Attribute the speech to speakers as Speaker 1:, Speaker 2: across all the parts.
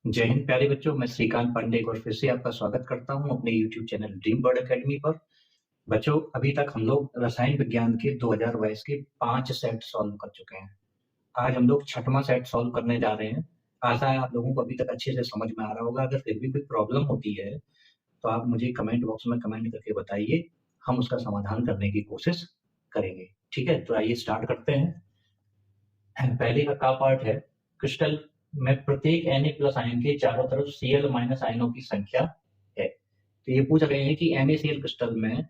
Speaker 1: जय हिंद प्यारे बच्चों, मैं श्रीकांत पांडे एक बार फिर से आपका स्वागत करता हूं अपने YouTube channel dream bird academy पर। बच्चों, अभी तक हम लोग रसायन विज्ञान के 2022 के 5 सेट सॉल्व कर चुके हैं। आज हम लोग छठवां सेट सॉल्व करने जा रहे हैं। आशा है आप लोगों को अभी तक अच्छे से समझ में आ रहा होगा। अगर फिर भी कोई प्रॉब्लम होती है तो आप मुझे कमेंट बॉक्स में कमेंट करके बताइए, हम उसका समाधान करने की कोशिश करेंगे। ठीक है, तो आइए स्टार्ट करते हैं। पहले का पार्ट है, क्रिस्टल में प्रत्येक Na+ आयन के चारों तरफ Cl- आयनों की संख्या है। तो ये पूछ रहे हैं कि NaCl क्रिस्टल में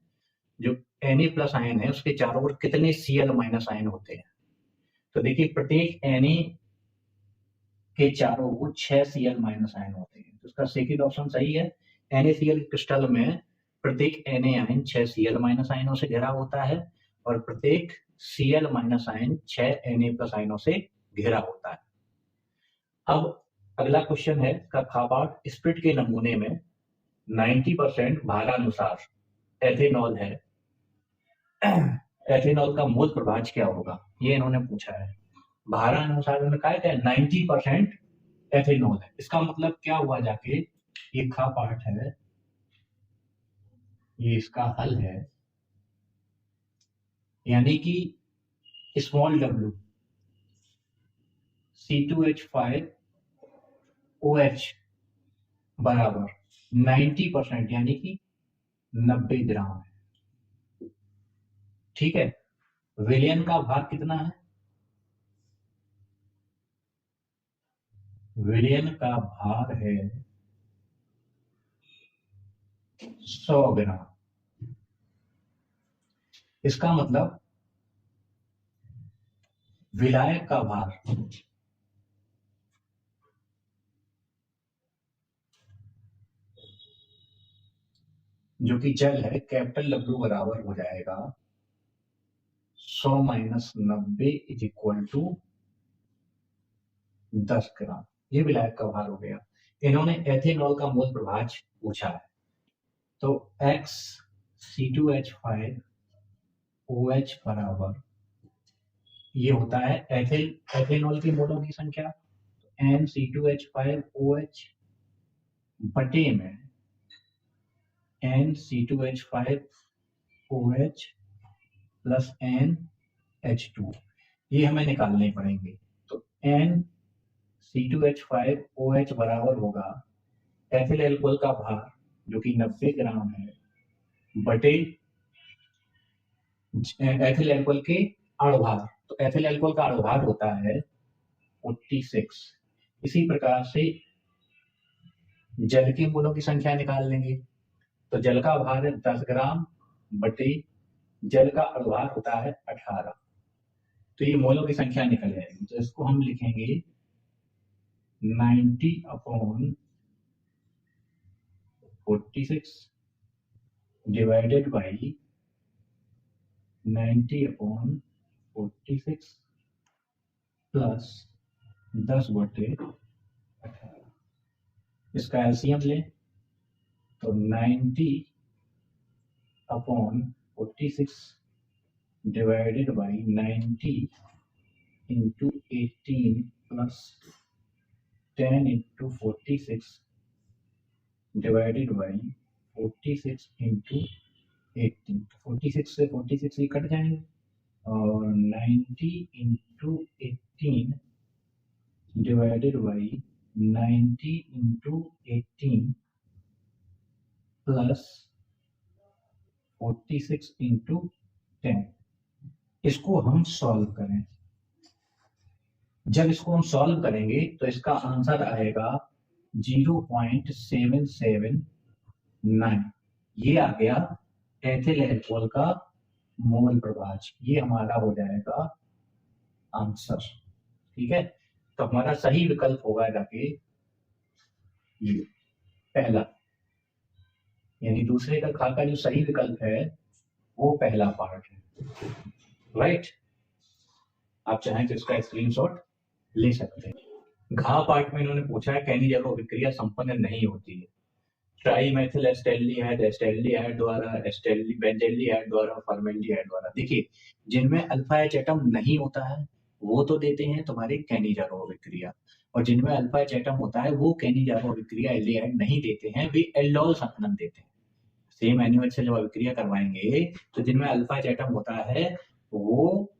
Speaker 1: जो Na+ आयन है उसके चारों ओर कितने Cl- आयन होते हैं। तो देखिए, प्रत्येक Na के चारों ओर 6 Cl- आयन होते हैं। तो इसका सेकंड ऑप्शन सही है। NaCl क्रिस्टल में प्रत्येक Na आयन 6 Cl- आयनों से घिरा होता है और प्रत्येक Cl- आयन 6 Na+ आयनों से घिरा होता है। अब अगला क्वेश्चन है का खा पार्ट, स्पिरिट के नमूने में 90% भारानुसार एथेनॉल है। एथेनॉल का मूल प्रभाज क्या होगा, ये इन्होंने पूछा है। भारानुसार उन्होंने कहा है 90% एथेनॉल है। इसका मतलब क्या हुआ जाके, ये खा पार्ट है, ये इसका हल है, यानी कि स्मॉल w C2H5OH बराबर 90% यानी कि 90 ग्राम है। ठीक है, विलयन का भार कितना है? विलयन का भार है 100 ग्राम। इसका मतलब विलायक का भार जो कि जल है, कैपिटल W बराबर हो जाएगा 100 माइनस 90 इज इक्वल टू 10 ग्राम। ये विलायक का भार हो गया। इन्होंने एथेनॉल का मूल प्रभाज पूछा है, तो X C2H5OH बराबर ये होता है एथेनॉल की मोलों की संख्या NC2H5OH बटे में NC2H5OH प्लस NH2, ये हमें निकालने पड़ेंगे। तो NC2H5OH बराबर होगा एथिल एल्कोहल का भार जो कि 90 ग्राम है बटे एथिल एल्कोहल के अणुभार। तो एथिल एल्कोहल का अणुभार होता है 46। इसी प्रकार से जल के मोलों की संख्या निकाल लेंगे। तो जल का भार है 10 ग्राम बटे जल का अणुभार होता है 18। तो ये मोलों की संख्या निकल जाएगी। तो इसको हम लिखेंगे 90/46 डिवाइडेड बाई 90/46 प्लस 10/18। इसका एलसीएम लें तो 90/46 divided by 90 into 18 plus 10 into 46 divided by 46 into 18। 46 से 46 ही कट जाएंगे और 90 into 18 divided by 90 into 18 plus 46 into 10। इसको हम सॉल्व करें। जब इसको हम सॉल्व करेंगे तो इसका आंसर आएगा 0.779। ये आ गया एथिल एल्कोहल का मोल प्रभाज। ये हमारा हो जाएगा आंसर। ठीक है, तो हमारा सही विकल्प होगा जाके ये पहला, यानी दूसरे का खा का जो सही विकल्प है वो पहला पार्ट है। राइट, आप चाहें तो इसका स्क्रीनशॉट ले सकते हैं। घा पार्ट में इन्होंने पूछा है कैनिजल अभिक्रिया संपन्न नहीं होती है ट्राईमेथिल एस्टेल्डिहाइड एस्टेल्डिहाइड द्वारा, बेंजल्डिहाइड द्वारा, फॉर्मेल्डिहाइड द्वारा। देखिए, जिनमें अल्फा एच एटम नहीं होता है वो तो देते हैं तुम्हारी कैनिजल अभिक्रिया, और जिनमें अल्फा एच एटम होता है वो कैनिजारो अभिक्रिया एल्डिहाइड नहीं देते हैं, वे एल्डोल संघनन देते हैं। सेम एनिमल से जब अभिक्रिया करवाएंगे तो जिनमें अल्फा एच एटम होता है वो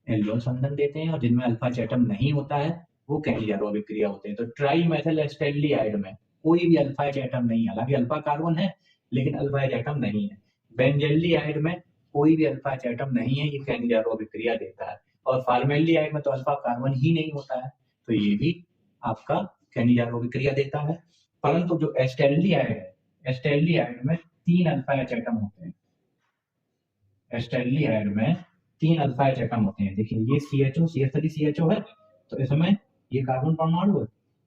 Speaker 1: एल्डोल संघनन देते हैं, और जिनमें अल्फा एच एटम नहीं होता है वो कैनिजारो अभिक्रिया होते हैं। तो ट्राई मेथिल एस्टेल्डिहाइड में कोई भी अल्फा एच एटम नहीं है, हालांकि अल्फा कार्बन है लेकिन अल्फा एच एटम नहीं है। बेंजल्डिहाइड में कोई भी अल्फा एच एटम नहीं है, ये कैनिजारो अभिक्रिया देता है। और फार्मेल्डिहाइड में तो अल्फा कार्बन ही नहीं होता है, तो ये भी आपका कैनिजारो अभिक्रिया देता है। परंतु जो एस्टेल्डिहाइड है, एस्टेल्डिहाइड में 3 अल्फा एच एटम होते हैं। एस्टेल्डिहाइड में 3 अल्फा एच एटम होते हैं। देखिए ये CHO CH3 CHO है, तो इसमें ये कार्बन परमाणु है,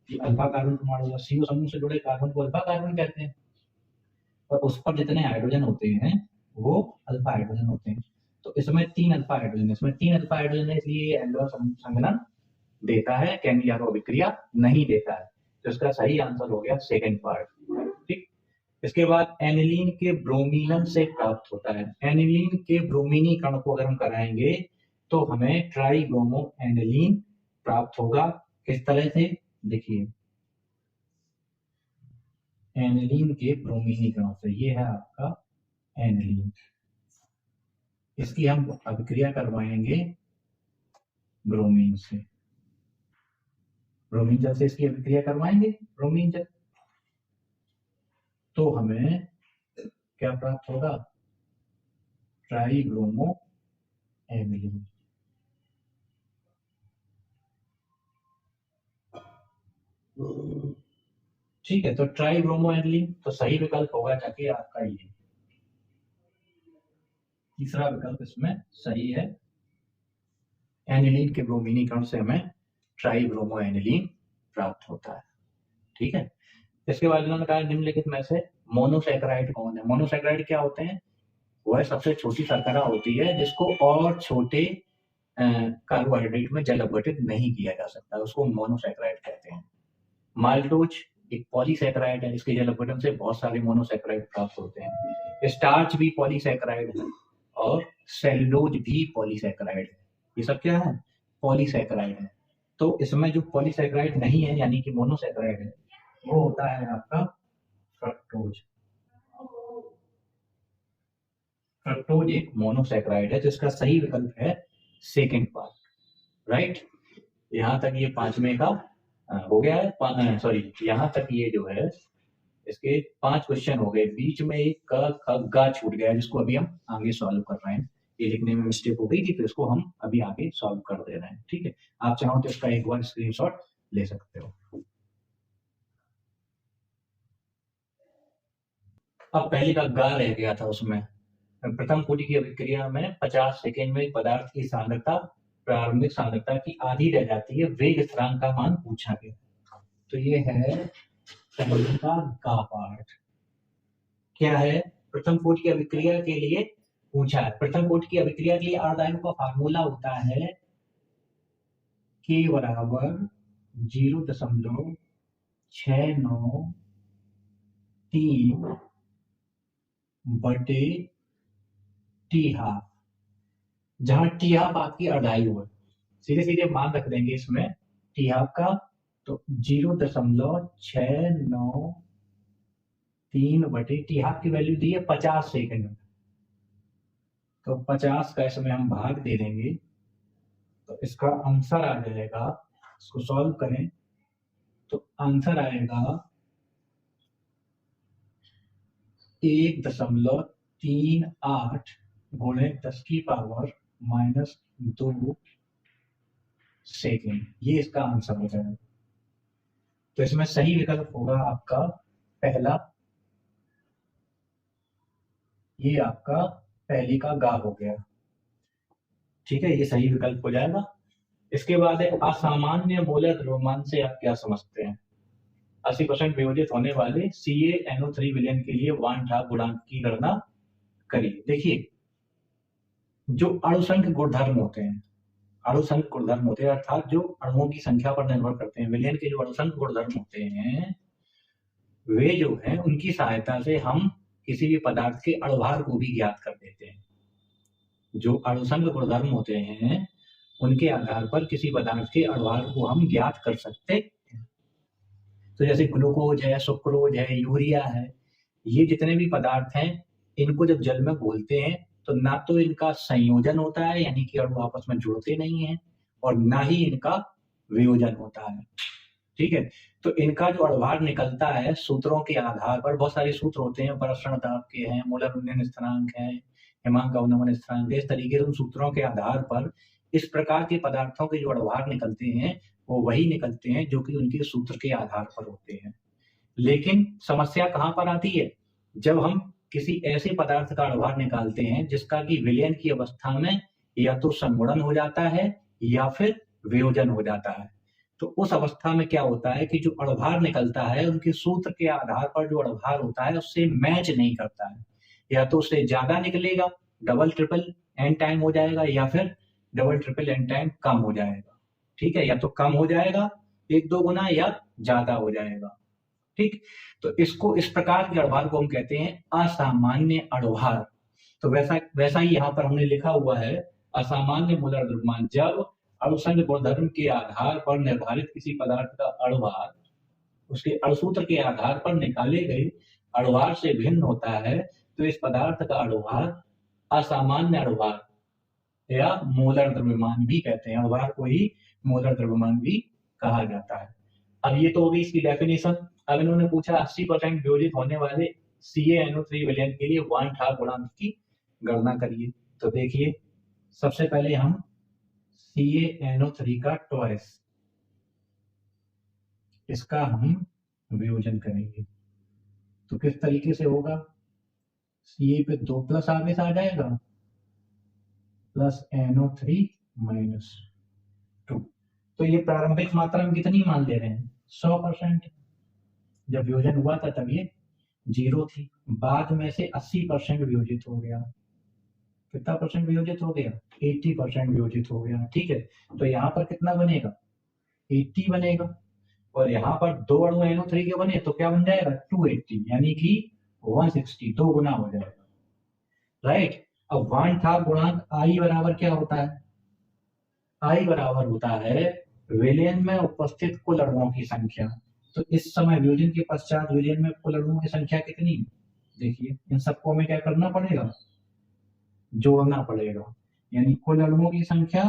Speaker 1: ये अल्फा कार्बन परमाणु है। CO समूह से जुड़े कार्बन को अल्फा कार्बन कहते हैं, और उस पर जितने हाइड्रोजन होते हैं वो अल्फा हाइड्रोजन होते हैं। तो इसमें 3 अल्फा हाइड्रोजन, इसमें 3 अल्फा हाइड्रोजन है, इसलिए एल्डोल संघनन देता है, कैनिजारो अभिक्रिया नहीं देता है। तो इसका सही आंसर हो गया सेकंड पार्ट। ठीक, इसके बाद एनिलीन के ब्रोमीनन से प्राप्त होता है। एनिलीन के ब्रोमीनीकरण को अगर हम कराएंगे तो हमें ट्राइब्रोमो एनिलीन प्राप्त होगा। किस तरह से, देखिए एनिलीन के ब्रोमीनीकरण से, ये है आपका एनिलीन, इसकी हम अभिक्रिया करवाएंगे ब्रोमीन से। ब्रोमीन जल से इसकी अभिक्रिया करवाएंगे, ब्रोमीन जल, तो हमें क्या प्राप्त होगा, ट्राइब्रोमो एनिलीन। ठीक है, तो ट्राइब्रोमो एनिलीन तो सही विकल्प होगा जाके आपका ये तीसरा विकल्प इसमें सही है। एनिलीन के ब्रोमीनीकरण से हमें ट्राइब्रोमो एनिलीन प्राप्त होता है। ठीक है, इसके बाद उन्होंने कहा निम्नलिखित में से मोनोसैकेराइड कौन है। मोनोसैकेराइड क्या होते हैं, वह सबसे छोटी शर्करा होती है जिसको और छोटे कार्बोहाइड्रेट में जल अपघटित नहीं किया जा सकता, उसको मोनोसैकेराइड कहते हैं। माल्टोज एक पॉलीसैकेराइड है, इसके जल अपघटन से बहुत सारे मोनोसैकेराइड प्राप्त होते हैं। स्टार्च भी पॉलीसैकेराइड है और सेलुलोज भी पॉलीसैकेराइड है। ये सब क्या है, पॉलीसैकेराइड है। तो इसमें जो पॉलीसैकेराइड नहीं है यानी कि मोनोसैकेराइड है, वो होता है आपका फ्रक्टोज। फ्रक्टोज एक मोनोसैकेराइड है, जिसका सही विकल्प है सेकंड पार्ट। राइट, यहाँ तक ये पांचवें का हो गया है। सॉरी, यहाँ तक ये जो है इसके 5 क्वेश्चन हो गए, बीच में एक क ग छूट गया जिसको अभी हम आगे सॉल्व कर रहे हैं। ये लिखने में मिस्टेक हो गई थी, तो इसको हम अभी आगे सॉल्व कर दे रहे हैं। ठीक है, आप चाहो तो इसका एक बार स्क्रीनशॉट ले सकते हो। अब पहले का ग रह गया था, उसमें प्रथम कोटि की अभिक्रिया में 50 सेकेंड में पदार्थ की सांद्रता प्रारंभिक सांद्रता की आधी रह जाती है, वेग स्थिरांक का मान पूछा गया। तो ये है पहले का गा पार्ट। क्या है, प्रथम कोटि की अभिक्रिया के लिए पूछा है। प्रथम कोटि की अभिक्रिया के लिए आर्दायन का फार्मूला होता है K बराबर 0.693 बटे टी हाफ, जहां टी हाफ आपकी अर्धायु है। सीधे सीधे मान रख देंगे इसमें टी हाफ का, तो 0.693 बटे टी हाफ की वैल्यू दी है 50 सेकंड में, तो 50 का इसमें हम भाग दे देंगे, तो इसका आंसर आ जाएगा, इसको सॉल्व करें तो आंसर आएगा 1.38 गुणे 10 की पावर -2 सेकेंड, ये इसका आंसर हो जाएगा। तो इसमें सही विकल्प होगा आपका पहला, ये आपका पहले का गा हो गया। ठीक है, ये सही विकल्प हो जाएगा। इसके बाद है असामान्य मोलर द्रव्यमान से आप क्या समझते हैं। 80% वियोजित होने वाले CaNO3 विलयन के लिए वान ठाप गुणांक की गणना करिए। देखिए, जो अणुसंख्य गुणधर्म होते हैं, अणुसंख्य गुणधर्म होते हैं अर्थात जो अणुओं की संख्या पर निर्भर करते हैं, विलयन के जो अणुसंख्य गुणधर्म होते हैं वे जो है उनकी सहायता से हम किसी भी पदार्थ के अणुभार को भी ज्ञात कर देते हैं। जो अणुसंख्य गुणधर्म होते हैं उनके आधार पर किसी पदार्थ के अणुभार को हम ज्ञात कर सकते हैं। तो जैसे ग्लूकोज है, सुक्रोज है, यूरिया है, ये जितने भी पदार्थ हैं, इनको जब जल में घोलते हैं तो ना तो इनका संयोजन होता है, यानी कि अणु आपस में जुड़ते नहीं है, और ना ही इनका वियोजन होता है। ठीक है, तो इनका जो अणुभार निकलता है सूत्रों के आधार पर, बहुत सारे सूत्र होते हैं, प्रसरण दाब के हैं, मोलर उन्नयन स्थिरांक है, हिमांक अवनमन स्थिरांक है, इस तरीके से उन सूत्रों के आधार पर इस प्रकार के पदार्थों के जो अणुभार निकलते हैं वो वही निकलते हैं जो कि उनके सूत्र के आधार पर होते हैं। लेकिन समस्या कहां पर आती है? जब हम किसी ऐसे पदार्थ का अणुभार निकालते हैं जिसका कि विलयन की अवस्था में या तो संगुणन हो जाता है या फिर वियोजन हो जाता है, तो उस अवस्था में क्या होता है कि जो अणुभार निकलता है उनके सूत्र के आधार पर जो अणुभार होता है उससे मैच नहीं करता है, या तो उससे ज्यादा निकलेगा, डबल ट्रिपल एन टाइम हो जाएगा, या फिर डबल ट्रिपल एन टाइम कम हो जाएगा। ठीक है, या तो कम हो जाएगा 1-2 गुना या ज्यादा हो जाएगा। ठीक, तो इसको, इस प्रकार के अणुभार को हम कहते हैं असामान्य अणुभार। तो वैसा वैसा ही यहाँ पर हमने लिखा हुआ है, असामान्य मोलर द्रव्यमान जब अणुसंघ गुणधर्म के आधार पर निर्धारित किसी पदार्थ का अणुभार उसके अणुसूत्र के आधार पर निकाले गए अणुभार से भिन्न होता है, तो इस पदार्थ का अणुभार असामान्य अणुभार या मोलर द्रव्यमान भी कहते हैं। अणुभार को ही मोलर द्रव्यमान भी कहा जाता है। अब ये तो होगी इसकी डेफिनेशन। अब इन्होंने पूछा 80% वियोजित होने वाले CaNO3 विलयन के लिए वन हाफ गुणांक की गणना करिए। तो देखिए, सबसे पहले हम CaNO3 का ट्वाइस, इसका हम वियोजन करेंगे। तो किस तरीके से होगा? Ca पे 2 प्लस आगे से आ जाएगा, प्लस NO3 माइनस 2। तो ये प्रारंभिक मात्रा हम कितनी मान ले रहे हैं? 100%। जब वियोजन हुआ था तब ये 0 थी, बाद में से 80% वियोजित हो गया। कितना परसेंट वियोजित हो गया? 80% वियोजित हो गया। ठीक है, तो यहाँ पर कितना बनेगा? 80 बनेगा, और यहाँ पर 2 अणु NO3 के बने तो क्या बन जाएगा? 280, यानी कि 160, 2 गुना हो जाएगा। राइट, अब वन हाफ गुणांक I बराबर क्या होता है? I बराबर होता है विलयन में उपस्थित कुल अणुओं की संख्या। तो इस समय वियोजन के पश्चात विलयन में कुल अणुओं की संख्या कितनी? देखिए, इन सबको हमें क्या करना पड़ेगा? जोड़ना पड़ेगा, यानी कुल अणुओं की संख्या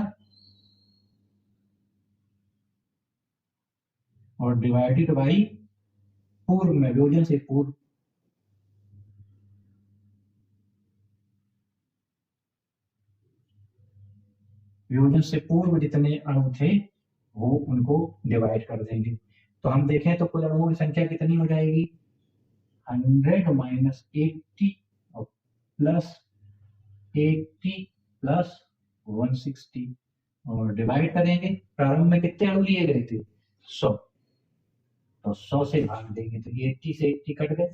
Speaker 1: और डिवाइडेड बाई पूर्व में, वियोजन से पूर्व, वियोजन से पूर्व जितने अणु थे वो उनको डिवाइड कर देंगे। तो हम देखें तो कुल अणुओं की संख्या कितनी हो जाएगी? 100 माइनस 80 और प्लस 80 प्लस 160, और डिवाइड करेंगे। प्रारंभ में कितने अणु लिए गए थे? 100, तो 100 से भाग देंगे तो ये 80 से 80 कट गए,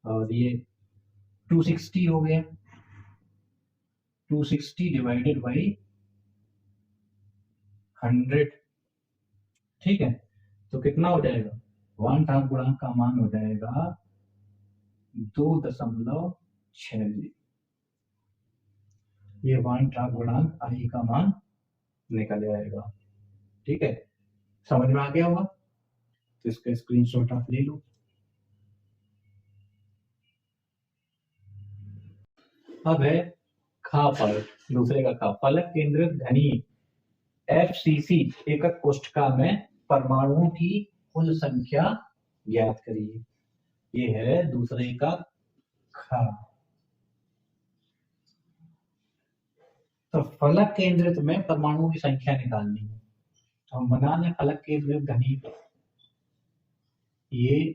Speaker 1: और ये 260 हो गया। 260 डिवाइडेड बाई 100। ठीक है, तो कितना हो जाएगा? वन हाफ गुणांक का मान हो जाएगा 2.60। ये वन हाफ गुणांक I का मान निकल जाएगा। ठीक है, समझ में आ गया होगा? तो इसका स्क्रीनशॉट आप ले लो। अब है खा फलक, दूसरे का खा, फलक केंद्रित घनी FCC एकक कोष्ठका में परमाणुओं की कुल संख्या ज्ञात करिए। ये है दूसरे का खा। तो फलक केंद्रित में परमाणुओं की संख्या निकालनी है, तो हम बना लें फलक केंद्रित घनी। ये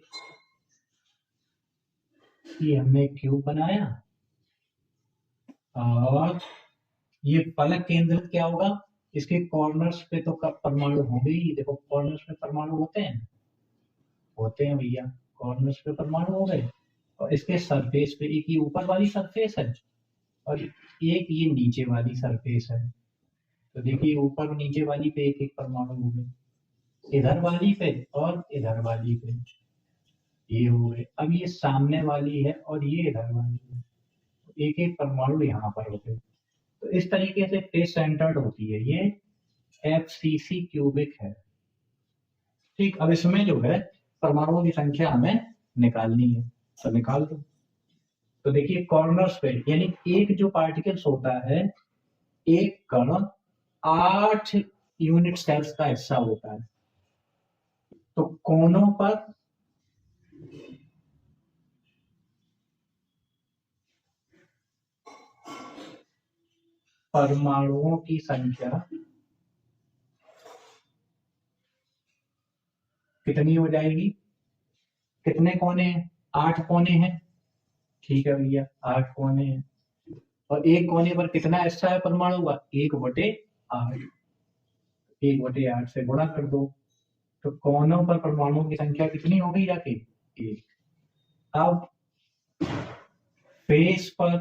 Speaker 1: हमने क्यूब बनाया, और ये फलक केंद्रित क्या होगा? इसके कॉर्नर्स पे तो कब परमाणु होंगे ही। देखो, कॉर्नर्स पे परमाणु होते हैं भैया, कॉर्नर्स पे परमाणु हो गए, और इसके सरफेस पे एक ही ऊपर वाली सरफेस है और एक ये नीचे वाली सरफेस है। तो देखिए, ऊपर और नीचे वाली पे एक एक परमाणु हो गए, इधर वाली पे और इधर वाली पे ये हो गए। अब ये सामने वाली है और ये इधर वाली है, एक एक परमाणु यहाँ पर हो गए। तो इस तरीके से फेस सेंटर्ड होती है। ये FCC क्यूबिक है। ठीक, अब इसमें जो है परमाणुओं की संख्या हमें निकालनी है, तो निकाल दो। तो देखिए कॉर्नर्स पे, यानी एक जो पार्टिकल्स होता है, एक कण 8 यूनिट सेल्स का हिस्सा होता है। तो कोनों पर परमाणुओं की संख्या कितनी हो जाएगी? कितने कोने हैं? 8 कोने हैं। ठीक है भैया, 8 कोने हैं। और एक कोने पर कितना हिस्सा है परमाणु का? 1/8। 1/8 से गुणा कर दो, तो कोनों पर परमाणुओं की संख्या कितनी हो गई जाके? 1। अब फेस पर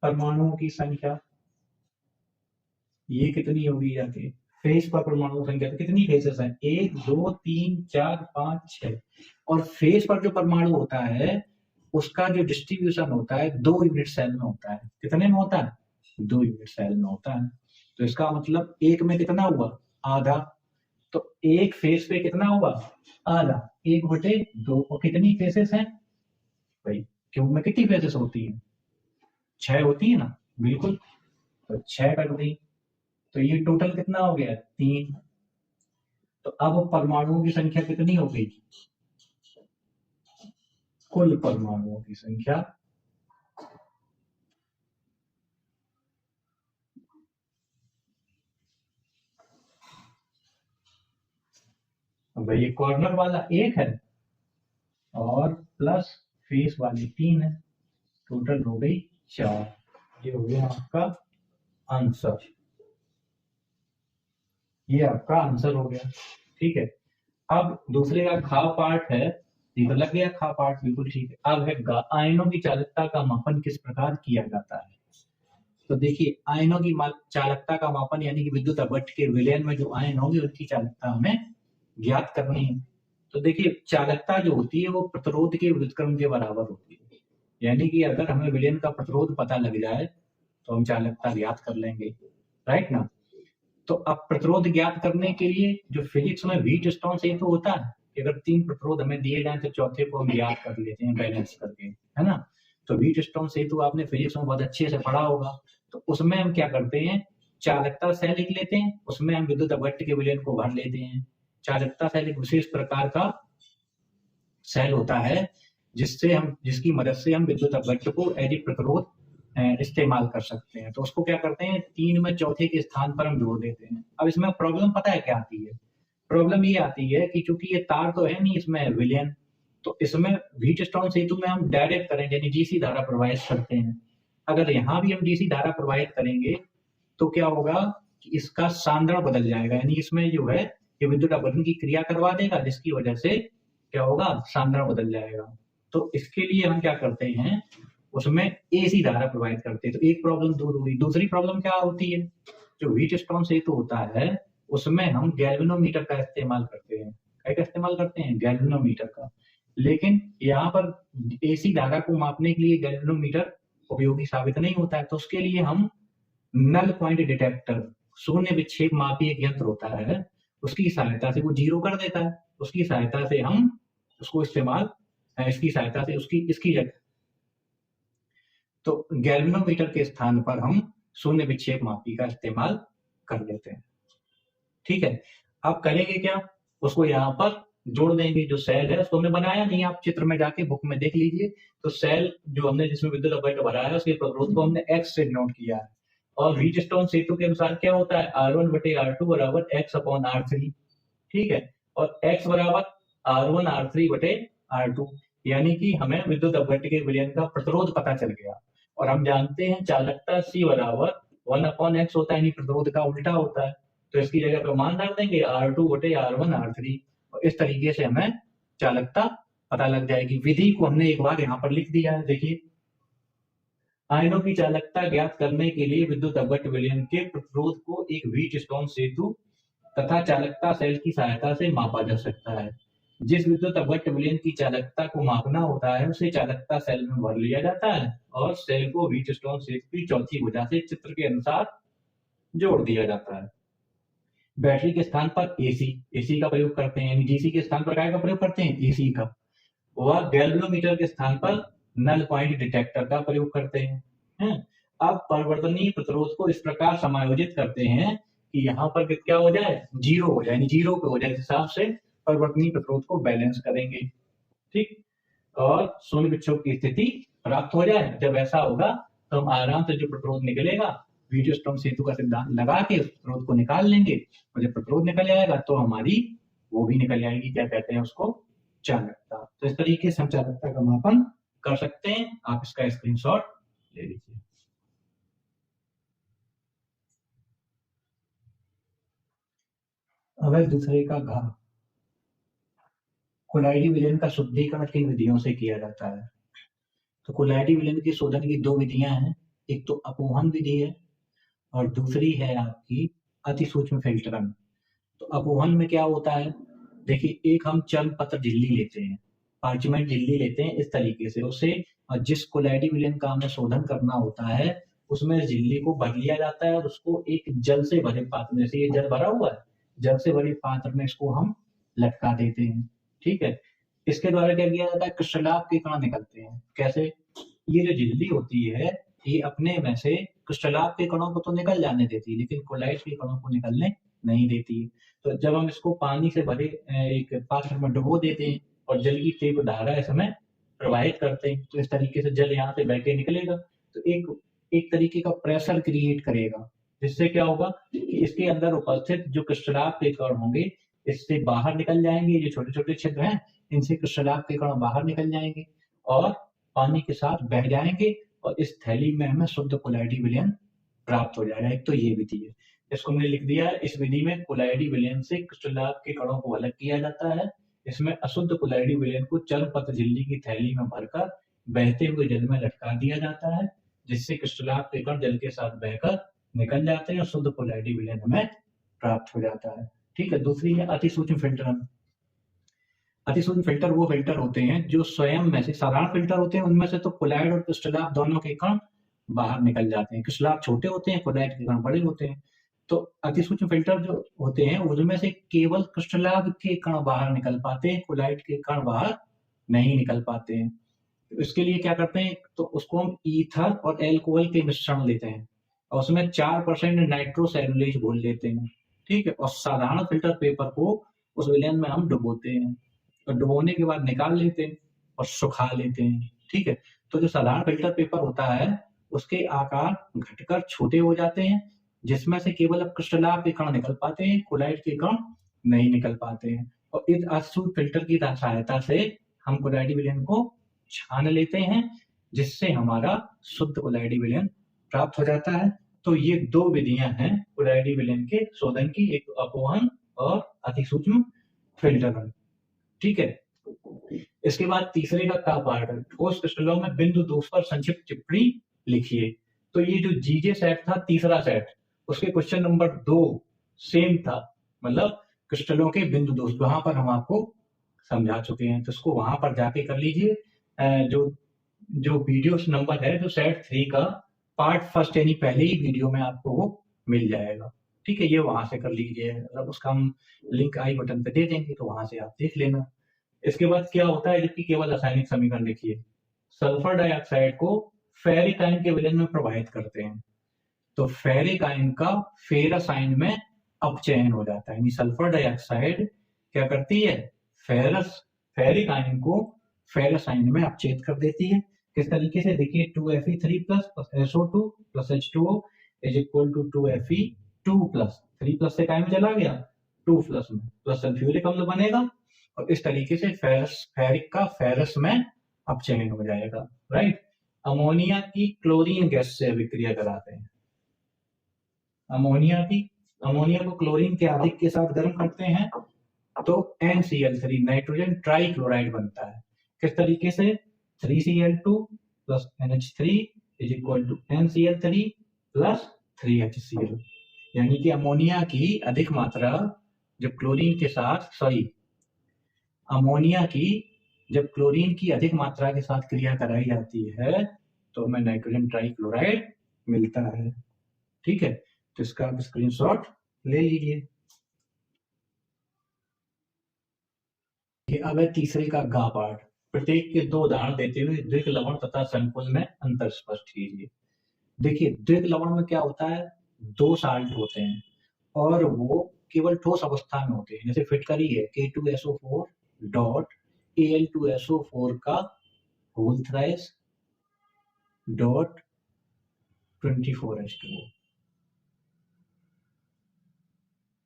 Speaker 1: परमाणुओं की संख्या ये कितनी होगी जाके? फेस पर परमाणु संख्या, तो कितनी फेसेस हैं? 1 2 3 4 5 6। और फेस पर जो परमाणु होता है उसका जो डिस्ट्रीब्यूशन होता है 2 यूनिट सेल में होता है। कितने में होता है? 2 यूनिट सेल में होता है। तो इसका मतलब एक में कितना हुआ? आधा। तो एक फेस पे कितना हुआ? आधा। 1/2। और कितनी फेसेस हैं भाई? क्यूब में कितनी फेसेस होती है? 6 होती है ना, बिल्कुल। तो 6 कर दी, तो ये टोटल कितना हो गया? 3। तो अब परमाणुओं की संख्या कितनी हो गई? कुल परमाणुओं की संख्या भाई, ये कॉर्नर वाला 1 है और प्लस फेस वाली 3 है, टोटल हो गई 4। ये हो गया आपका आंसर। ये आपका आंसर हो गया। ठीक है। अब दूसरे का खा पार्ट है, ये तो लग गया खा पार्ट, बिल्कुल ठीक है। अब है आयनों की चालकता का मापन किस प्रकार किया जाता है? तो देखिए आयनों की चालकता का मापन, यानी कि विद्युत अपवर्तक के विलयन में जो आयन होंगे उनकी चालकता हमें ज्ञात करनी है। तो देखिए चालकता जो होती है वो प्रतिरोध के व्युत्क्रम के बराबर होती है। यानी कि अगर हमें विलयन का प्रतिरोध पता लग जाए तो हम चालकता ज्ञात कर लेंगे, राइट ना। तो अब प्रतिरोध ज्ञात करने के लिए जो फिजिक्स में व्हीटस्टोन सेतु होता है कि अगर 3 प्रतिरोध हमें दिए जाए तो चौथे को हम ज्ञात कर लेते हैं बैलेंस करके, है ना। तो व्हीटस्टोन सेतु आपने फिजिक्स में बहुत अच्छे से पढ़ा होगा। तो उसमें हम क्या करते हैं, चालकता सेल लिख लेते हैं, उसमें हम विद्युत अपवर्तक के विलयन को भर लेते हैं। चालकता सेल एक विशेष प्रकार का सेल होता है जिसकी मदद से हम विद्युत अपवर्तक को एज ए प्रतिरोध इस्तेमाल कर सकते हैं। तो उसको क्या करते हैं, 3 में चौथे के स्थान पर हम जोड़ देते हैं। अब इसमें प्रॉब्लम पता है क्या आती है? प्रॉब्लम ये आती है कि चूंकि ये तार तो है नहीं इसमें विलयन, तो इसमें व्हीटस्टोन सेतु में हम डायरेक्ट करंट यानी डीसी धारा प्रवाहित करते हैं। अगर यहाँ भी हम डीसी धारा प्रवाहित करेंगे तो क्या होगा कि इसका सांद्रण बदल जाएगा, यानी इसमें जो है ये विद्युत अपवर्तन की क्रिया करवा देगा, जिसकी वजह से क्या होगा, सांद्रण बदल जाएगा। तो इसके लिए हम क्या करते हैं, उसमें एसी धारा प्रवाहित करते हैं। तो एक प्रॉब्लम दूर हुई। दूसरी प्रॉब्लम क्या होती है, जो व्हीटस्टोन सेतु होता है उसमें हम गैल्वेनोमीटर का इस्तेमाल करते हैं। क्या इस्तेमाल करते हैं? गैल्वेनोमीटर का। लेकिन यहाँ पर एसी धारा को मापने के लिए गैल्वेनोमीटर उपयोगी साबित नहीं होता है। तो उसके लिए हम नल पॉइंट डिटेक्टर, शून्य विक्षेप मापी एक यंत्र होता है, उसकी सहायता से वो जीरो कर देता है। उसकी सहायता से हम उसको इस्तेमाल, इसकी सहायता से उसकी इसकी जगह, तो गैल्वेनोमीटर के स्थान पर हम शून्य विक्षेप मापी का इस्तेमाल कर लेते हैं। ठीक है। अब करेंगे क्या, उसको यहाँ पर जोड़ देंगे। जो सेल है उसको हमने बनाया नहीं, आप चित्र में जाके बुक में देख लीजिए। तो सेल जो हमने जिसमें विद्युत अपवर्तक भरा है उसके प्रतिरोध को हमने एक्स से नोट किया है। और व्हीटस्टोन सेतु के अनुसार क्या होता है, R1/R2 बराबर x/R3। ठीक है। और x बराबर R1/R3/R2, यानी कि हमें विद्युत अपवर्तक के विलयन का प्रतिरोध पता चल गया। और हम जानते हैं चालकता C बराबर 1/x होता है, यानी प्रतिरोध का उल्टा होता है। तो इसकी जगह पर मान डाल देंगे R2/R1/R3, और इस तरीके से हमें चालकता पता लग जाएगी। विधि को हमने एक बार यहाँ पर लिख दिया है। देखिए आयनों की चालकता ज्ञात करने के लिए विद्युत अपवर्तक विलयन के प्रतिरोध को एक व्हीटस्टोन सेतु तथा चालकता सेल की सहायता से मापा जा सकता है। जिस विद्युत अपघट्ट विलयन की चालकता को मापना होता है उसे चालकता सेल में भर लिया जाता है और सेल को व्हीटस्टोन सेल की चौथी भुजा से चित्र के अनुसार जोड़ दिया जाता है। बैटरी के स्थान पर एसी का प्रयोग करते हैं, यानी डीसी के स्थान पर काय का प्रयोग करते हैं, एसी का। वह गैल्वेनोमीटर के स्थान पर नल पॉइंट डिटेक्टर का प्रयोग करते हैं। अब परिवर्तनीय प्रतिरोध को इस प्रकार समायोजित करते हैं कि यहाँ पर क्या हो जाए, जीरो हो जाए, यानी जीरो पे हो जाए। इस हिसाब से परिवर्तनीय प्रतिरोध को बैलेंस करेंगे, ठीक, और शून्य विक्षोभ की स्थिति प्राप्त हो जाए। जब ऐसा होगा तो हम आराम से जो प्रतिरोध निकलेगा व्हीटस्टोन सेतु का सिद्धांत लगा के उस प्रतिरोध को निकाल लेंगे, और जब प्रतिरोध निकल आएगा तो हमारी वो भी निकल जाएगी, क्या कहते हैं उसको, चालकता। तो इस तरीके से हम चालकता का मापन कर सकते हैं। आप इसका स्क्रीनशॉट ले लीजिए। अब है दूसरे का घ, कोलाइडी विलयन का शुद्धिकरण किन विधियों से किया जाता है। तो कोलाइडी विलयन की शोधन की दो विधियां हैं, एक तो अपोहन विधि है और दूसरी है आपकी अति सूक्ष्म फिल्टरन। तो अपोहन में क्या होता है, देखिए, एक हम चर्म पत्र झिल्ली लेते हैं, पार्चमेंट झिल्ली लेते हैं इस तरीके से, उसे जिस कोलाइडी विलयन का हमें शोधन करना होता है उसमें झिल्ली को भर लिया जाता है और उसको एक जल से भरे पात्र में, जैसे ये जल भरा हुआ है, जल से भरे पात्र में इसको हम लटका देते हैं, ठीक है। इसके द्वारा क्या किया जाता है, क्रिस्टलाभ के कण निकलते हैं। कैसे, ये जो झिल्ली होती है ये अपने में से क्रिस्टलाभ के कणों को तो निकल जाने देती है लेकिन कोलाइड के कणों को निकलने नहीं देती। तो जब हम इसको पानी से भरे एक पात्र में डुबो देते हैं और जल की तेज धारा इसमें प्रवाहित करते हैं, तो इस तरीके से जल यहाँ से बह के निकलेगा, तो एक तरीके का प्रेशर क्रिएट करेगा, जिससे क्या होगा कि इसके अंदर उपस्थित जो क्रिस्टलाभ के कण होंगे इससे बाहर निकल जाएंगे। ये छोटे छोटे छिद्र हैं, इनसे क्रिस्टलाभ के कण बाहर निकल जाएंगे और पानी के साथ बह जाएंगे और इस थैली में हमें शुद्ध कोलाइडी विलयन प्राप्त हो जाएगा। एक तो ये विधि है, इसको मैंने लिख दिया है। इस विधि में कोलाइडी विलयन से क्रिस्टलाभ के कणों को अलग किया जाता है। इसमें अशुद्ध कोलाइडी विलयन को चर्म पत्र झिल्ली की थैली में भरकर बहते हुए जल में लटका दिया जाता है, जिससे क्रिस्टलाभ के कण जल के साथ बहकर निकल जाते हैं और शुद्ध कोलाइडी विलयन हमें प्राप्त हो जाता है, ठीक है। दूसरी है अति सूक्ष्म फिल्टरन। अति सूक्ष्म फिल्टर वो फिल्टर होते हैं जो स्वयं में से, साधारण फिल्टर होते हैं उनमें से तो कोलाइड और क्रिस्टलाभ दोनों के कण बाहर निकल जाते हैं। क्रिस्टलाभ छोटे होते हैं, कोलाइड के कण बड़े होते हैं। तो अति सूक्ष्म फिल्टर जो होते हैं उनमें से केवल क्रिस्टलाभ के कण बाहर निकल पाते हैं, कोलाइड के कण बाहर नहीं निकल पाते हैं। तो इसके लिए क्या करते हैं, तो उसको हम ईथर और एल्कोहल के मिश्रण लेते हैं और उसमें 4% नाइट्रोसेलुलोज घोल लेते हैं, ठीक है। और साधारण फिल्टर पेपर को उस विलयन में हम डुबोते हैं और डुबोने के बाद निकाल लेते हैं और सुखा लेते हैं, ठीक है। तो जो साधारण फिल्टर पेपर होता है उसके आकार घटकर छोटे हो जाते हैं, जिसमें से केवल अब क्रिस्टलाभ के कण निकल पाते हैं, कोलाइड के कण नहीं निकल पाते हैं। और इस अशुद्ध फिल्टर की सहायता से हम कोलाइडी विलयन को छान लेते हैं, जिससे हमारा शुद्ध कोलाइडी विलयन प्राप्त हो जाता है। तो ये दो विधियां हैं कोलाइडी विलयन के शोधन की, एक अपोहन और अति सूक्ष्म फिल्टरन, ठीक है। इसके बाद तीसरे का पार्ट है, ठोस क्रिस्टलों में बिंदु दोष पर संक्षिप्त टिप्पणी लिखिए। तो ये जो जीजे सेट था, तीसरा सेट, उसके क्वेश्चन नंबर 2 सेम था, मतलब क्रिस्टलों के बिंदु दोष, वहां पर हम आपको समझा चुके हैं, तो उसको वहां पर जाके कर लीजिए। जो वीडियो नंबर है, जो सेट 3 का पार्ट फर्स्ट, यानी पहले ही वीडियो में आपको वो मिल जाएगा, ठीक है। ये वहां से कर लीजिए, मतलब उसका हम लिंक आई बटन पे दे देंगे तो वहां से आप देख लेना। इसके बाद क्या होता है, जबकि केवल रासायनिक समीकरण लिखिए। सल्फर डाइऑक्साइड को फेरिक आयन के विलयन में प्रभावित करते हैं, तो फेरिक आयन का फेरस आयन में अपचयन हो जाता है, यानी सल्फर डाइऑक्साइड क्या करती है, फेरिक आयन को फेरस आयन में अपचेद कर देती है। किस तरीके से, देखिए 2Fe3 plus SO2 plus H2O is equal to 2Fe2 plus 3 plus से काय में चला गया 2 प्लस में, प्लस सल्फ्यूरिक अम्ल बनेगा और इस तरीके से फेरिक का फेरस में अपचयन हो जाएगा, राइट। अमोनिया की क्लोरीन गैस से अभिक्रिया कराते हैं। अमोनिया को क्लोरीन के अधिक के साथ गर्म करते हैं तो NCl3 नाइट्रोजन ट्राइक्लोराइड बनता है। किस तरीके से, 3Cl2 plus NH3 is equal to NCl3 plus 3HCl, यानी कि अमोनिया की अधिक मात्रा जब क्लोरीन के साथ, अमोनिया की जब क्लोरीन की अधिक मात्रा के साथ क्रिया कराई जाती है तो हमें नाइट्रोजन ट्राइक्लोराइड मिलता है। ठीक है, तो इसका आप स्क्रीनशॉट ले लीजिए। अब है तीसरे का गा पार्ट। प्रत्येक के 2 उदाहरण देते हुए द्विक लवण तथा संकुल में अंतर स्पष्ट कीजिए। देखिए, द्विक लवण में क्या होता है, 2 साल्ट होते हैं और वो केवल ठोस अवस्था में होते हैं। जैसे फिटकरी है K2SO4 डॉट Al2SO4 का होल थ्राइस डॉट 24H2O।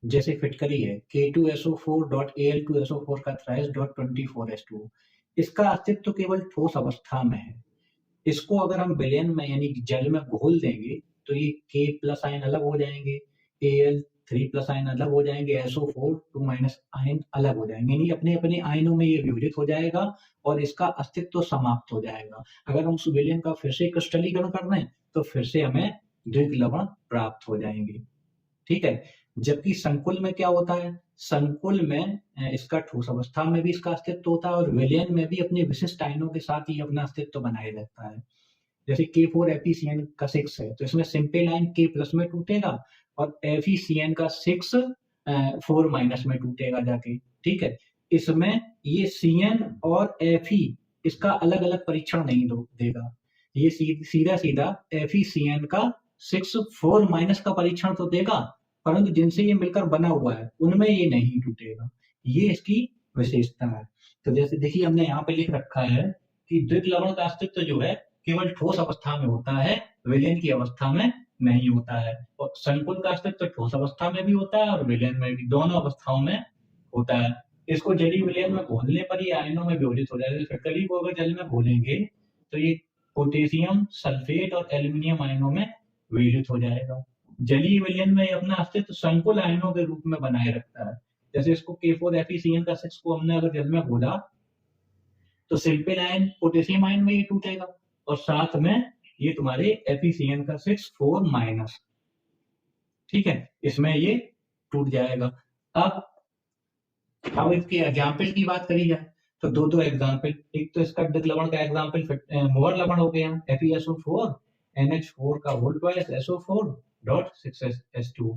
Speaker 1: जैसे फिटकरी है K2SO4 डॉट Al2SO4 का थ्राइस डॉट 24H2O। इसका अस्तित्व केवल ठोस अवस्था में है। इसको अगर हम विलयन में यानी जल में घोल देंगे तो ये K प्लस आयन अलग हो जाएंगे, Al3 प्लस आयन अलग हो जाएंगे, SO4 2 माइनस आयन अलग हो जाएंगे, यानी अपने अपने आयनों में ये विभाजित हो जाएगा और इसका अस्तित्व समाप्त हो जाएगा। अगर हम उस विलयन का फिर से क्रिस्टलीकरण कर रहे हैं तो फिर से हमें द्विक लवण प्राप्त हो जाएंगे। ठीक है, जबकि संकुल में क्या होता है, संकुल में इसका ठोस अवस्था में भी इसका अस्तित्व होता है और विलयन में भी अपने विशिष्ट आयनों के साथ ही अपना अस्तित्व बनाए रहता है। जैसे K4FeCN का 6 है तो इसमें सिंपल आयन K प्लस में टूटेगा और FeCN का 6 4 माइनस में टूटेगा जाके। ठीक है, इसमें ये CN और Fe इसका अलग अलग परीक्षण नहीं देगा, ये सीधा सीधा FeCN का 6 4 माइनस का परीक्षण तो देगा, परंतु जिनसे ये मिलकर बना हुआ है उनमें ये नहीं टूटेगा। ये इसकी विशेषता है। तो जैसे देखिए हमने यहाँ पे लिख रखा है कि द्विक लवण का अस्तित्व जो है केवल ठोस अवस्था में होता है, विलयन की अवस्था में नहीं होता है। और संकुल का अस्तित्व ठोस अवस्था में भी होता है और विलयन में भी, दोनों अवस्थाओं में होता है। इसको जलीय विलयन में घोलने पर ये आयनों में विभाजित हो जाएगा। फिटकरी को अगर जल में घोलेंगे तो ये पोटेशियम सल्फेट और एल्यूमिनियम आयनों में विभाजित हो जाएगा। जलीय विलयन में अपना अस्तित्व संकुल आयनों के रूप में बनाए रखता है। जैसे इसको K4FeCN का 6 को हमने अगर जल में घोला तो सिंपल आयन पोटेशियम आयन में ये टूटेगा और साथ में ये तुम्हारे FeCN का 6 4 माइनस। ठीक है, इसमें ये टूट जाएगा। अब इसके एग्जाम्पल की बात करी जाए तो दो एग्जाम्पल, एक तो इसका द्विक लवण का एग्जाम्पल मोहर लवण हो गया FeSO4 NH4 का whole twice SO4 dot 6H2।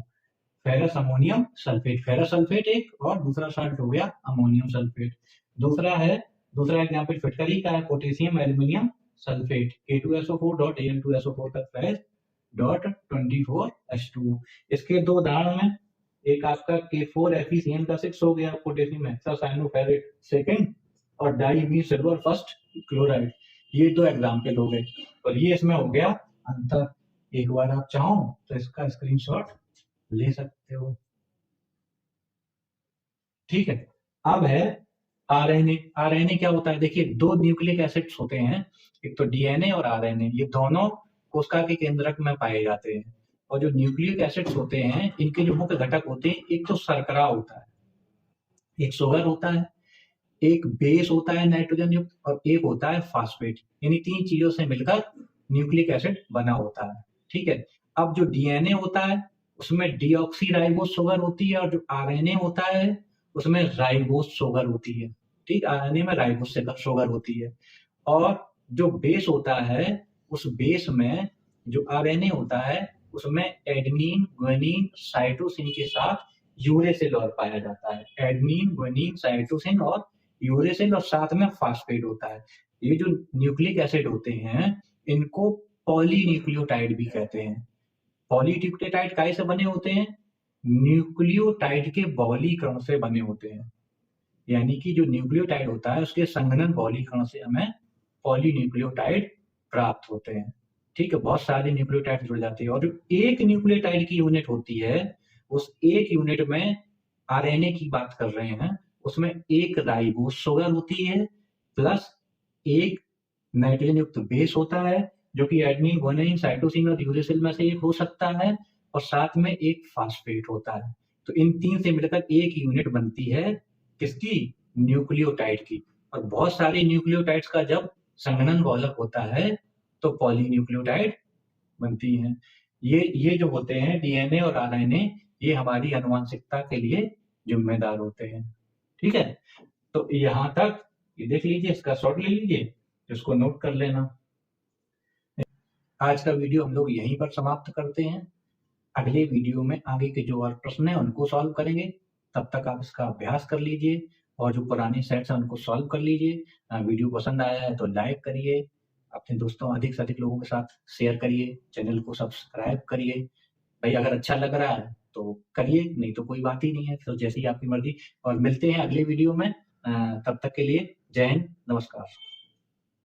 Speaker 1: Ferrous ammonium sulphate, ferrous sulphate एक और दूसरा साल्ट हो गया अमोनियम सल्फेट। दूसरा एग्जाम्पल फिटकरी का है potassium aluminium sulphate K2SO4 dot Al2SO4 का थ्राइस डॉट 24H2। इसके 2 उदाहरण में, एक आपका K4FeCN का 6 हो गया पोटेशियम हेक्सासाइनोफेरेट सेकंड और डाई सिल्वर फर्स्ट क्लोराइड। ये 2 एग्जाम्पल हो गए और ये इसमें हो गया अंतर। एक बार आप चाहो तो इसका स्क्रीनशॉट ले सकते हो। ठीक है, अब है आरएनए। आरएनए क्या होता है, देखिए 2 न्यूक्लिक एसिड्स होते हैं, एक तो डीएनए और आरएनए। ये दोनों कोशिका के केंद्रक में पाए जाते हैं और जो न्यूक्लिक एसिड्स होते हैं इनके जो मुख्य घटक होते हैं, एक तो शर्करा होता है, एक शुगर होता है, एक बेस होता है नाइट्रोजन युक्त और एक होता है फास्फेट। यानी 3 चीजों से मिलकर न्यूक्लिक एसिड बना होता है। ठीक है, अब जो डीएनए होता है उसमें डीऑक्सीराइबोस शुगर होती है और जो आरएनए होता है उसमें राइबोस शुगर होती है। ठीक, आरएनए में राइबोस शुगर होती है और जो बेस होता है उस बेस में जो आरएनए होता है उसमें एडेनिन ग्वानिन साइटोसिन के साथ यूरेसिल और पाया जाता है। एडेनिन ग्वानिन साइटोसिन और यूरेसिल और साथ में फास्फेट होता है। ये जो न्यूक्लिक एसिड होते हैं इनको पॉलीन्यूक्लियोटाइड भी कहते हैं। पॉलीन्यूक्लियोटाइड काहे से बने होते हैं, न्यूक्लियोटाइड के बहुलीकरण से बने होते हैं। यानी कि जो न्यूक्लियोटाइड होता है उसके संघनन बहुलीकरण से हमें पॉलीन्यूक्लियोटाइड प्राप्त होते हैं। ठीक है, बहुत सारे न्यूक्लियोटाइड जुड़ जाते हैं और जो एक न्यूक्लियोटाइड की यूनिट होती है उस एक यूनिट में आरएनए की बात कर रहे हैं, उसमें एक राइबोस शुगर होती है प्लस एक नाइट्रोजन युक्त बेस होता है जो कि एडेनिन ग्वानिन साइटोसिन और यूरेसिल में से एक हो सकता है और साथ में एक फास्फेट होता है। तो इन 3 से मिलकर एक यूनिट बनती है किसकी, न्यूक्लियोटाइड की। और बहुत सारे न्यूक्लियोटाइड्स का जब संघनन बहुलक होता है तो पॉलीन्यूक्लियोटाइड बनती हैं। ये जो होते हैं डीएनए और आरएनए, ये हमारी आनुवंशिकता के लिए जिम्मेदार होते हैं। ठीक है, तो यहाँ तक ये देख लीजिए, इसका शॉट ले लीजिए, इसको नोट कर लेना। आज का वीडियो हम लोग यहीं पर समाप्त करते हैं। अगले वीडियो में आगे के जो और प्रश्न हैं उनको सॉल्व करेंगे। तब तक आप इसका अभ्यास कर लीजिए और जो पुराने सेट्स हैं उनको सॉल्व कर लीजिए। वीडियो पसंद आया है तो लाइक करिए, अपने दोस्तों अधिक से अधिक लोगों के साथ शेयर करिए, चैनल को सब्सक्राइब करिए। भाई अगर अच्छा लग रहा है तो करिए, नहीं तो कोई बात ही नहीं है, फिर जैसी आपकी मर्जी। और मिलते हैं अगले वीडियो में। तब तक के लिए जय हिंद, नमस्कार।